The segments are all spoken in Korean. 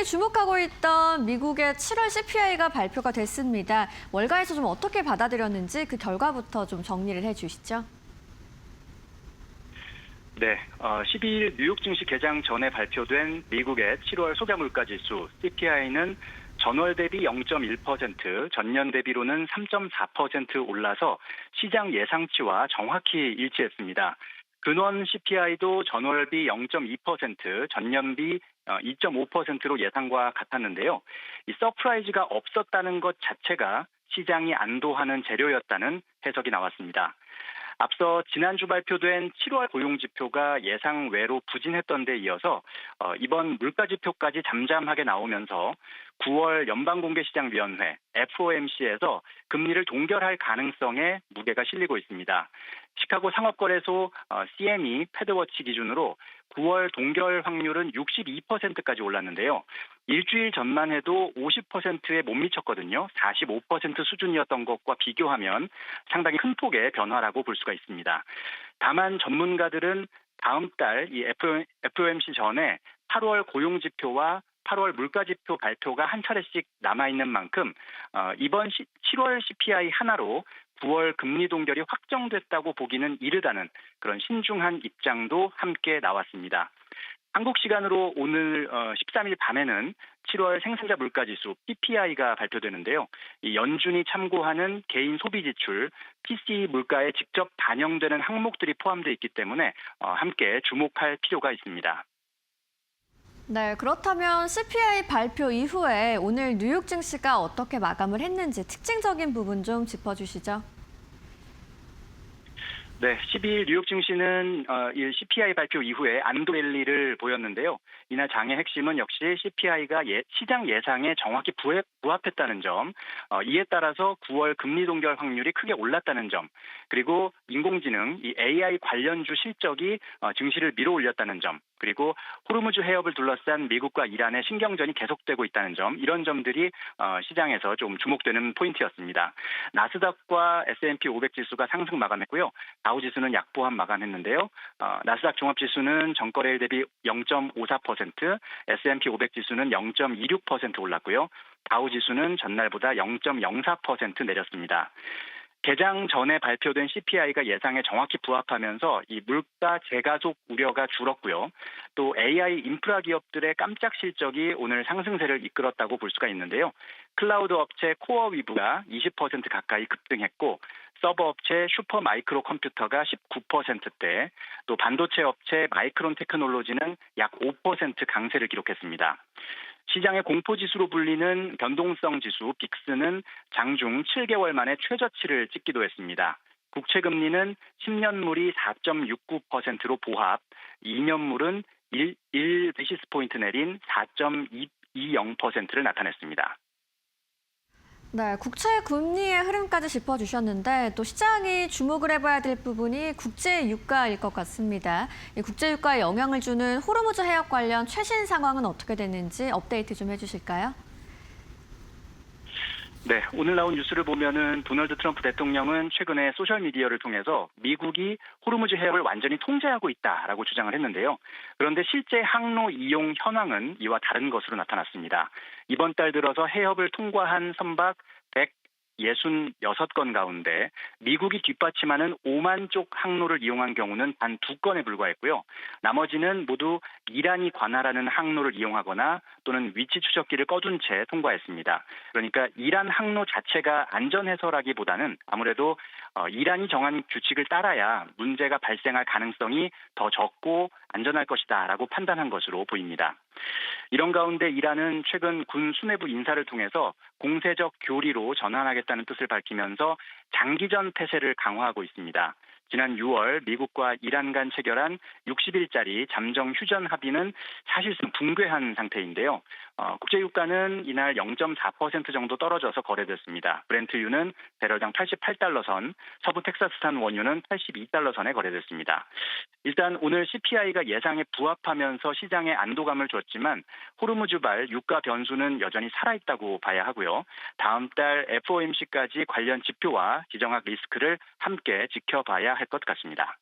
시장이 주목하고 있던 미국의 7월 CPI가 발표가 됐습니다. 월가에서 좀 어떻게 받아들였는지 그 결과부터 좀 정리를 해주시죠. 네, 12일 뉴욕 증시 개장 전에 발표된 미국의 7월 소비물가지수 CPI는 전월 대비 0.1%, 전년 대비로는 3.4% 올라서 시장 예상치와 정확히 일치했습니다. 근원 CPI도 전월비 0.2%, 전년비 2.5%로 예상과 같았는데요. 이 서프라이즈가 없었다는 것 자체가 시장이 안도하는 재료였다는 해석이 나왔습니다. 앞서 지난주 발표된 7월 고용지표가 예상 외로 부진했던 데 이어서 이번 물가지표까지 잠잠하게 나오면서 9월 연방공개시장위원회 FOMC에서 금리를 동결할 가능성에 무게가 실리고 있습니다. 시카고 상업거래소 CME 패드워치 기준으로 9월 동결 확률은 62%까지 올랐는데요. 일주일 전만 해도 50%에 못 미쳤거든요. 45% 수준이었던 것과 비교하면 상당히 큰 폭의 변화라고 볼 수가 있습니다. 다만 전문가들은 다음 달 이 FOMC 전에 8월 고용지표와 8월 물가지표 발표가 한 차례씩 남아있는 만큼 이번 7월 CPI 하나로 9월 금리 동결이 확정됐다고 보기는 이르다는 그런 신중한 입장도 함께 나왔습니다. 한국 시간으로 오늘 13일 밤에는 7월 생산자 물가지수 PPI가 발표되는데요. 이 연준이 참고하는 개인 소비 지출 PCE 물가에 직접 반영되는 항목들이 포함되어 있기 때문에 함께 주목할 필요가 있습니다. 네, 그렇다면 CPI 발표 이후에 오늘 뉴욕 증시가 어떻게 마감을 했는지 특징적인 부분 좀 짚어주시죠. 네, 12일 뉴욕 증시는 CPI 발표 이후에 안도 랠리를 보였는데요. 이날 장의 핵심은 역시 CPI가 시장 예상에 정확히 부합했다는 점, 이에 따라서 9월 금리 동결 확률이 크게 올랐다는 점, 그리고 인공지능, 이 AI 관련주 실적이 증시를 밀어올렸다는 점, 그리고 호르무즈 해협을 둘러싼 미국과 이란의 신경전이 계속되고 있다는 점, 이런 점들이 시장에서 좀 주목되는 포인트였습니다. 나스닥과 S&P 500 지수가 상승 마감했고요. 다우지수는 약보합 마감했는데요. 나스닥 종합지수는 전거래일 대비 0.54%, S&P 500 지수는 0.26% 올랐고요. 다우지수는 전날보다 0.04% 내렸습니다. 개장 전에 발표된 CPI가 예상에 정확히 부합하면서 이 물가 재가속 우려가 줄었고요. 또 AI 인프라 기업들의 깜짝 실적이 오늘 상승세를 이끌었다고 볼 수가 있는데요. 클라우드 업체 코어위브가 20% 가까이 급등했고 서버 업체 슈퍼마이크로 컴퓨터가 19%대, 또 반도체 업체 마이크론 테크놀로지는 약 5% 강세를 기록했습니다. 시장의 공포지수로 불리는 변동성 지수 빅스는 장중 7개월 만에 최저치를 찍기도 했습니다. 국채금리는 10년물이 4.69%로 보합, 2년물은 1 베이시스포인트 내린 4.20%를 나타냈습니다. 네, 국채 금리의 흐름까지 짚어주셨는데 또 시장이 주목을 해봐야 될 부분이 국제 유가일 것 같습니다. 이 국제 유가에 영향을 주는 호르무즈 해협 관련 최신 상황은 어떻게 됐는지 업데이트 좀 해주실까요? 네, 오늘 나온 뉴스를 보면은 도널드 트럼프 대통령은 최근에 소셜미디어를 통해서 미국이 호르무즈 해협을 완전히 통제하고 있다라고 주장을 했는데요. 그런데 실제 항로 이용 현황은 이와 다른 것으로 나타났습니다. 이번 달 들어서 해협을 통과한 선박 166건 가운데 미국이 뒷받침하는 5만 쪽 항로를 이용한 경우는 단 2건에 불과했고요. 나머지는 모두 이란이 관할하는 항로를 이용하거나 또는 위치 추적기를 꺼둔 채 통과했습니다. 그러니까 이란 항로 자체가 안전해서라기보다는 아무래도 이란이 정한 규칙을 따라야 문제가 발생할 가능성이 더 적고 안전할 것이다라고 판단한 것으로 보입니다. 이런 가운데 이란은 최근 군 수뇌부 인사를 통해서 공세적 교리로 전환하겠다는 뜻을 밝히면서 장기전 태세를 강화하고 있습니다. 지난 6월 미국과 이란 간 체결한 60일짜리 잠정 휴전 합의는 사실상 붕괴한 상태인데요. 국제유가는 이날 0.4% 정도 떨어져서 거래됐습니다. 브렌트유는 배럴당 88달러 선, 서부 텍사스산 원유는 82달러 선에 거래됐습니다. 일단 오늘 CPI가 예상에 부합하면서 시장에 안도감을 줬지만 호르무즈발 유가 변수는 여전히 살아있다고 봐야 하고요. 다음 달 FOMC까지 관련 지표와 지정학 리스크를 함께 지켜봐야 할 것 같습니다.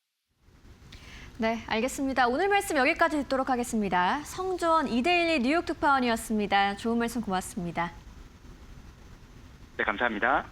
네, 알겠습니다. 오늘 말씀 여기까지 듣도록 하겠습니다. 성조원 이데일리 뉴욕 특파원이었습니다. 좋은 말씀 고맙습니다. 네, 감사합니다.